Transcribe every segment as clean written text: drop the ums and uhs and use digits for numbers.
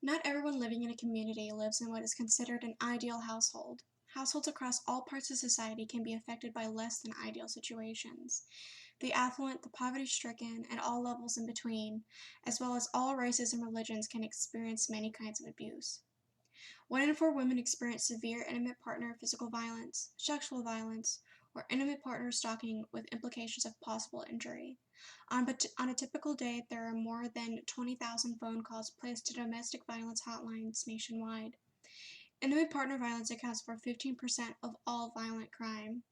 Not everyone living in a community lives in what is considered an ideal household. Households across all parts of society can be affected by less than ideal situations. The affluent, the poverty-stricken, and all levels in between, as well as all races and religions, can experience many kinds of abuse. 1 in 4 women experience severe intimate partner physical violence, sexual violence, or intimate partner stalking with implications of possible injury. On a typical day, there are more than 20,000 phone calls placed to domestic violence hotlines nationwide. Intimate partner violence accounts for 15% of all violent crime.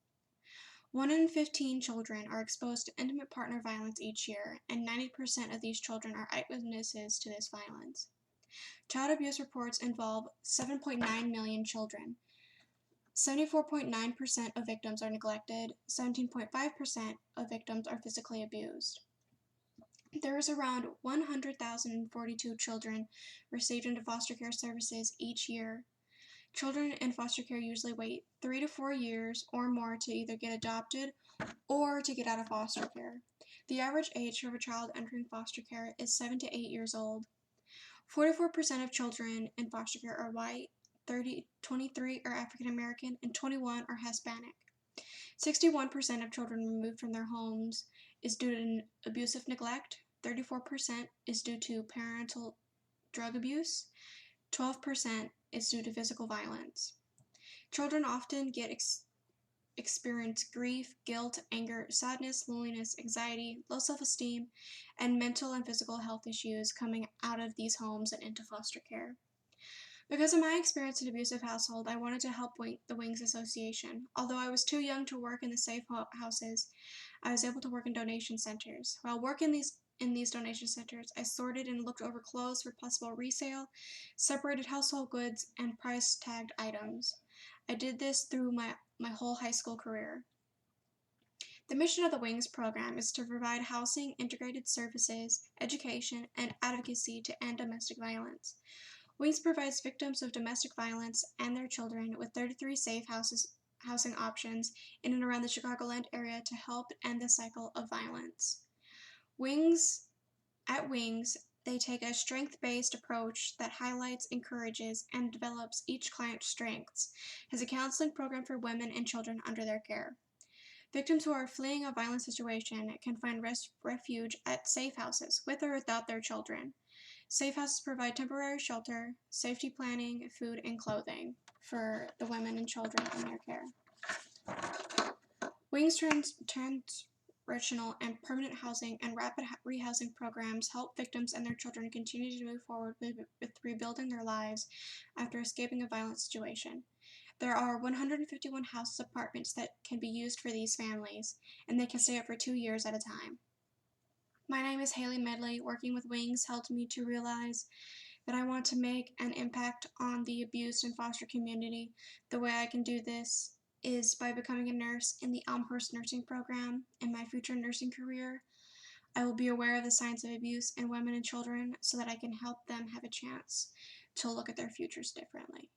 1 in 15 children are exposed to intimate partner violence each year, and 90% of these children are eyewitnesses to this violence. Child abuse reports involve 7.9 million children. 74.9% of victims are neglected, 17.5% of victims are physically abused. There is around 100,042 children received into foster care services each year. Children in foster care usually wait 3 to 4 years or more to either get adopted or to get out of foster care. The average age of a child entering foster care is 7 to 8 years old. 44% of children in foster care are white, 23 are African American, and 21 are Hispanic. 61% of children removed from their homes is due to abusive neglect, 34% is due to parental drug abuse, 12% is due to physical violence. Children often experience grief, guilt, anger, sadness, loneliness, anxiety, low self-esteem, and mental and physical health issues coming out of these homes and into foster care. Because of my experience in an abusive household, I wanted to help the Wings Association. Although I was too young to work in the safe houses, I was able to work in donation centers. While working in these donation centers, I sorted and looked over clothes for possible resale, separated household goods, and price-tagged items. I did this through my whole high school career. The mission of the Wings program is to provide housing, integrated services, education, and advocacy to end domestic violence. Wings provides victims of domestic violence and their children with 33 safe housing options in and around the Chicagoland area to help end the cycle of violence. At Wings, they take a strength-based approach that highlights, encourages, and develops each client's strengths, as a counseling program for women and children under their care. Victims who are fleeing a violent situation can find refuge at safe houses, with or without their children. Safe houses provide temporary shelter, safety planning, food, and clothing for the women and children in their care. Wings transitional and permanent housing and rapid rehousing programs help victims and their children continue to move forward with rebuilding their lives after escaping a violent situation. There are 151 house apartments that can be used for these families, and they can stay up for 2 years at a time. My name is Haley Medley. Working with Wings helped me to realize that I want to make an impact on the abused and foster community. The way I can do this is by becoming a nurse in the Elmhurst nursing program. In my future nursing career, I will be aware of the signs of abuse in women and children so that I can help them have a chance to look at their futures differently.